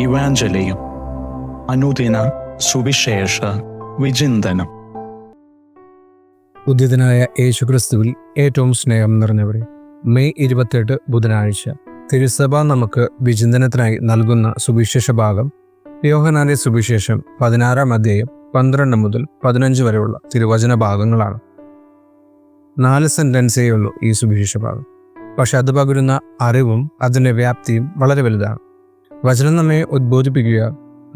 ഇവാഞ്ചലിയും അനുദിന സുവിശേഷ വിചിന്തനം. ഉദ്ധിതനായ യേശുക്രിസ്തുവിൽ ഏറ്റവും സ്നേഹം നിറഞ്ഞവരെ, മെയ് 28 ബുധനാഴ്ച തിരുസഭ നമുക്ക് വിചിന്തനത്തിനായി നൽകുന്ന സുവിശേഷ ഭാഗം യോഹന്നാന്റെ സുവിശേഷം 16-ാം അധ്യായം 12 മുതൽ 15 വരെയുള്ള തിരുവചന ഭാഗങ്ങളാണ്. 4 സെന്റൻസേ ഉള്ളൂ ഈ സുവിശേഷ ഭാഗം. പക്ഷെ അത് പകരുന്ന അറിവും അതിൻ്റെ വ്യാപ്തിയും വളരെ വലുതാണ്. വചനം നമ്മെ ഉദ്ബോധിപ്പിക്കുക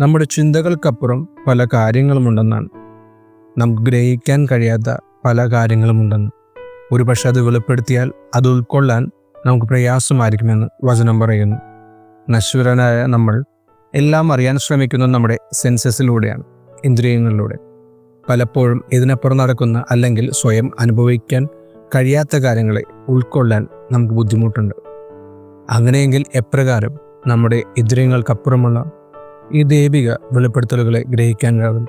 നമ്മുടെ ചിന്തകൾക്കപ്പുറം പല കാര്യങ്ങളുമുണ്ടെന്നാണ്. നമുക്ക് ഗ്രഹിക്കാൻ കഴിയാത്ത പല കാര്യങ്ങളുമുണ്ടെന്ന്. ഒരു പക്ഷെ അത് വെളിപ്പെടുത്തിയാൽ അത് ഉൾക്കൊള്ളാൻ നമുക്ക് പ്രയാസമായിരിക്കുമെന്ന് വചനം പറയുന്നു. നശ്വരനായ നമ്മൾ എല്ലാം അറിയാൻ ശ്രമിക്കുന്നത് നമ്മുടെ സെൻസസിലൂടെയാണ്, ഇന്ദ്രിയങ്ങളിലൂടെ. പലപ്പോഴും ഇതിനപ്പുറം നടക്കുന്ന അല്ലെങ്കിൽ സ്വയം അനുഭവിക്കാൻ കഴിയാത്ത കാര്യങ്ങളെ ഉൾക്കൊള്ളാൻ നമുക്ക് ബുദ്ധിമുട്ടുണ്ട്. അങ്ങനെയെങ്കിൽ എപ്രകാരം നമ്മുടെ ഇന്ദ്രിയങ്ങൾക്കപ്പുറമുള്ള ഈ ദൈവിക വെളിപ്പെടുത്തലുകളെ ഗ്രഹിക്കാനാകും?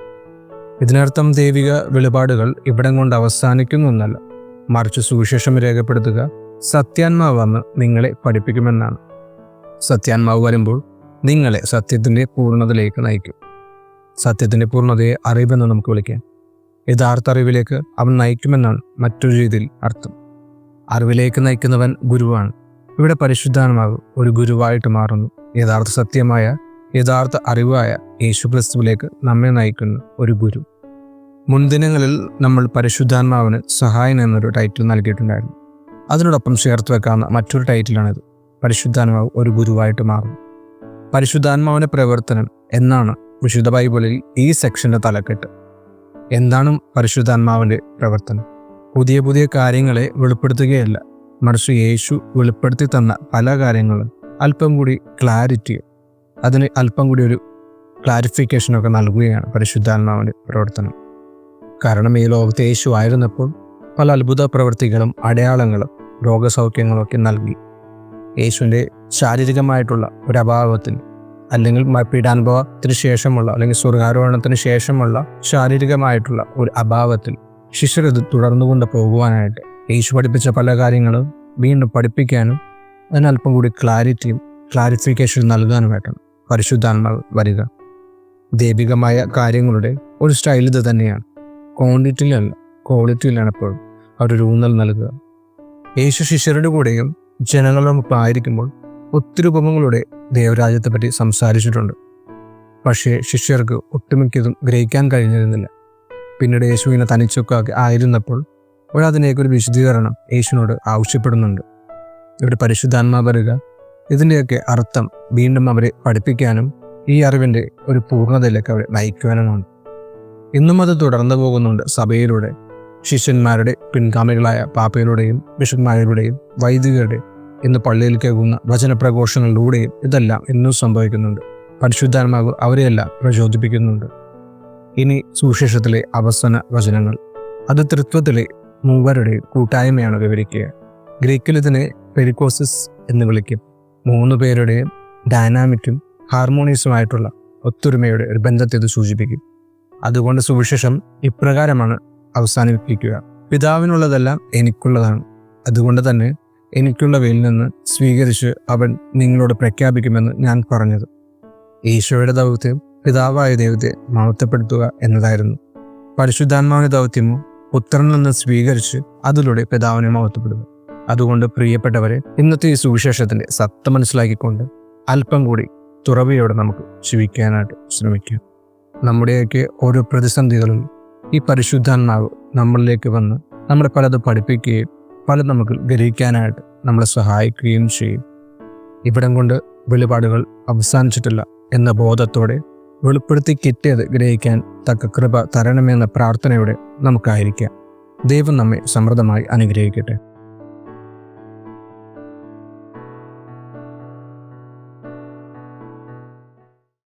ഇതിനർത്ഥം ദൈവിക വെളിപാടുകൾ ഇവിടം കൊണ്ട് അവസാനിക്കുന്നു എന്നല്ല, മറിച്ച് സുവിശേഷം രേഖപ്പെടുത്തുക സത്യാത്മാവ് വന്ന് നിങ്ങളെ പഠിപ്പിക്കുമെന്നാണ്. സത്യാത്മാവ് വരുമ്പോൾ നിങ്ങളെ സത്യത്തിൻ്റെ പൂർണ്ണതയിലേക്ക് നയിക്കും. സത്യത്തിൻ്റെ പൂർണ്ണതയെ അറിവെന്ന് നമുക്ക് വിളിക്കാം. യഥാർത്ഥ അറിവിലേക്ക് അവൻ നയിക്കുമെന്നാണ് മറ്റൊരു രീതിയിൽ അർത്ഥം. അറിവിലേക്ക് നയിക്കുന്നവൻ ഗുരുവാണ്. ഇവിടെ പരിശുദ്ധാത്മാവ് ഒരു ഗുരുവായിട്ട് മാറുന്നു. യഥാർത്ഥ സത്യമായ യഥാർത്ഥ അറിവായ യേശുക്രിസ്തുവിലേക്ക് നമ്മെ നയിക്കുന്ന ഒരു ഗുരു. മുൻദിനങ്ങളിൽ നമ്മൾ പരിശുദ്ധാത്മാവിന് സഹായൻ എന്നൊരു ടൈറ്റിൽ നൽകിയിട്ടുണ്ടായിരുന്നു. അതിനോടൊപ്പം ചേർത്ത് വെക്കാവുന്ന മറ്റൊരു ടൈറ്റിലാണിത്. പരിശുദ്ധാത്മാവ് ഒരു ഗുരുവായിട്ട് മാറും. പരിശുദ്ധാത്മാവിൻ്റെ പ്രവർത്തനം എന്നാണ് വിശുദ്ധ ബൈബിളിൽ ഈ സെക്ഷൻ്റെ തലക്കെട്ട്. എന്താണ് പരിശുദ്ധാത്മാവിൻ്റെ പ്രവർത്തനം? പുതിയ പുതിയ കാര്യങ്ങളെ വെളിപ്പെടുത്തുകയല്ല, മറിച്ച് യേശു വെളിപ്പെടുത്തി തന്ന പല കാര്യങ്ങളും അല്പം കൂടി ക്ലാരിറ്റി, അതിന് അല്പം കൂടി ഒരു ക്ലാരിഫിക്കേഷനൊക്കെ നൽകുകയാണ് പരിശുദ്ധാത്മാവിൻ്റെ പ്രവർത്തനം. കാരണം ഈ ലോകത്ത് യേശു ആയിരുന്നപ്പോൾ പല അത്ഭുത പ്രവൃത്തികളും അടയാളങ്ങളും രോഗസൗഖ്യങ്ങളൊക്കെ നൽകി. യേശുവിൻ്റെ ശാരീരികമായിട്ടുള്ള ഒരു അഭാവത്തിൽ അല്ലെങ്കിൽ പീഡാനുഭവത്തിന് ശേഷമുള്ള അല്ലെങ്കിൽ സ്വർഗാരോഹണത്തിന് ശേഷമുള്ള ശാരീരികമായിട്ടുള്ള ഒരു അഭാവത്തിൽ ശിഷ്യർ ഇത് തുടർന്നുകൊണ്ട് പോകുവാനായിട്ട് യേശു പഠിപ്പിച്ച പല കാര്യങ്ങളും വീണ്ടും പഠിപ്പിക്കാനും അതിനല്പം കൂടി ക്ലാരിഫിക്കേഷൻ നൽകാനുമായിട്ടാണ് പരിശുദ്ധാത്മാവ് വരിക. ദൈവികമായ കാര്യങ്ങളുടെ ഒരു സ്റ്റൈൽ ഇത് തന്നെയാണ്. ക്വാണ്ടിറ്റിയിലല്ല, ക്വാളിറ്റിയിലാണ് എപ്പോഴും അവരൊരു ഊന്നൽ നൽകുക. യേശു ശിഷ്യരുടെ കൂടെയും ജനങ്ങളൊപ്പം ആയിരിക്കുമ്പോൾ ഒത്തിരി ഉപമകളുടെ ദൈവരാജ്യത്തെപ്പറ്റി സംസാരിച്ചിട്ടുണ്ട്. പക്ഷേ ശിഷ്യർക്ക് ഒട്ടുമിക്കതും ഗ്രഹിക്കാൻ കഴിഞ്ഞിരുന്നില്ല. പിന്നീട് യേശുവിനെ തനിച്ചൊക്കെ ആയിരുന്നപ്പോൾ ഒരതിനേക്കൊരു വിശദീകരണം യേശുവിനോട് ആവശ്യപ്പെടുന്നുണ്ട്. ഇവിടെ പരിശുദ്ധാത്മാവ് വരിക ഇതിൻ്റെയൊക്കെ അർത്ഥം വീണ്ടും അവരെ പഠിപ്പിക്കാനും ഈ അറിവിൻ്റെ ഒരു പൂർണ്ണതയിലേക്ക് അവരെ നയിക്കുവാനുമാണ്. ഇന്നും അത് തുടർന്നു പോകുന്നുണ്ട്. സഭയിലൂടെ ശിഷ്യന്മാരുടെ പിൻഗാമികളായ പാപ്പയിലൂടെയും ബിഷപ്പ്മാരുടെയും വൈദികരുടെയും ഇന്ന് പള്ളിയിൽ കേൾക്കുന്ന വചനപ്രഘോഷങ്ങളിലൂടെയും ഇതെല്ലാം ഇന്നും സംഭവിക്കുന്നുണ്ട്. പരിശുദ്ധാത്മാവ് അവരെയെല്ലാം പ്രചോദിപ്പിക്കുന്നുണ്ട്. ഇനി സുവിശേഷത്തിലെ അവസാന വചനങ്ങൾ, അത് തൃത്വത്തിലെ മൂവരുടെ കൂട്ടായ്മയാണ് വിവരിക്കുക. ഗ്രീക്കിൽ ഇതിനെ പെരിക്കോസിസ് എന്ന് വിളിക്കും. 3 പേരുടെയും ഡൈനാമിക്കും ഹാർമോണിയസുമായിട്ടുള്ള ഒത്തൊരുമയുടെ ഒരു ബന്ധത്തെ ഇത് സൂചിപ്പിക്കും. അതുകൊണ്ട് സുവിശേഷം ഇപ്രകാരമാണ് അവസാനിപ്പിക്കുക: പിതാവിനുള്ളതെല്ലാം എനിക്കുള്ളതാണ്, അതുകൊണ്ട് തന്നെ എനിക്കുള്ളവയിൽ നിന്ന് സ്വീകരിച്ച് അവൻ നിങ്ങളോട് പ്രഖ്യാപിക്കുമെന്ന് ഞാൻ പറഞ്ഞത്. ഈശോയുടെ ദൗത്യം പിതാവായ ദൈവത്തെ മഹത്വപ്പെടുത്തുക എന്നതായിരുന്നു. പരിശുദ്ധാത്മാവിന്റെ ദൗത്യമോ പുത്രനിൽ നിന്ന് സ്വീകരിച്ച് അതിലൂടെ പിതാവിനെ മഹത്വപ്പെടുക. അതുകൊണ്ട് പ്രിയപ്പെട്ടവരെ, ഇന്നത്തെ ഈ സുവിശേഷത്തിന്റെ സത്യം മനസ്സിലാക്കിക്കൊണ്ട് അല്പം കൂടി തുറവിയോടെ നമുക്ക് ജീവിക്കാനായിട്ട് ശ്രമിക്കാം. നമ്മുടെയൊക്കെ ഓരോ പ്രതിസന്ധികളിൽ ഈ പരിശുദ്ധാത്മാവ് നമ്മളിലേക്ക് വന്ന് നമ്മളെ പലത് പഠിപ്പിക്കുകയും പലത് നമുക്ക് ഗ്രഹിക്കാനായിട്ട് നമ്മളെ സഹായിക്കുകയും ചെയ്യും. ഇവിടം കൊണ്ട് വെളിപാടുകൾ അവസാനിച്ചിട്ടില്ല എന്ന ബോധത്തോടെ വെളിപ്പെടുത്തി കിട്ടിയത് ഗ്രഹിക്കാൻ തക്ക കൃപ തരണമെന്ന പ്രാർത്ഥനയോടെ നമുക്കായിരിക്കാം. ദൈവം നമ്മെ സമൃദ്ധമായി അനുഗ്രഹിക്കട്ടെ.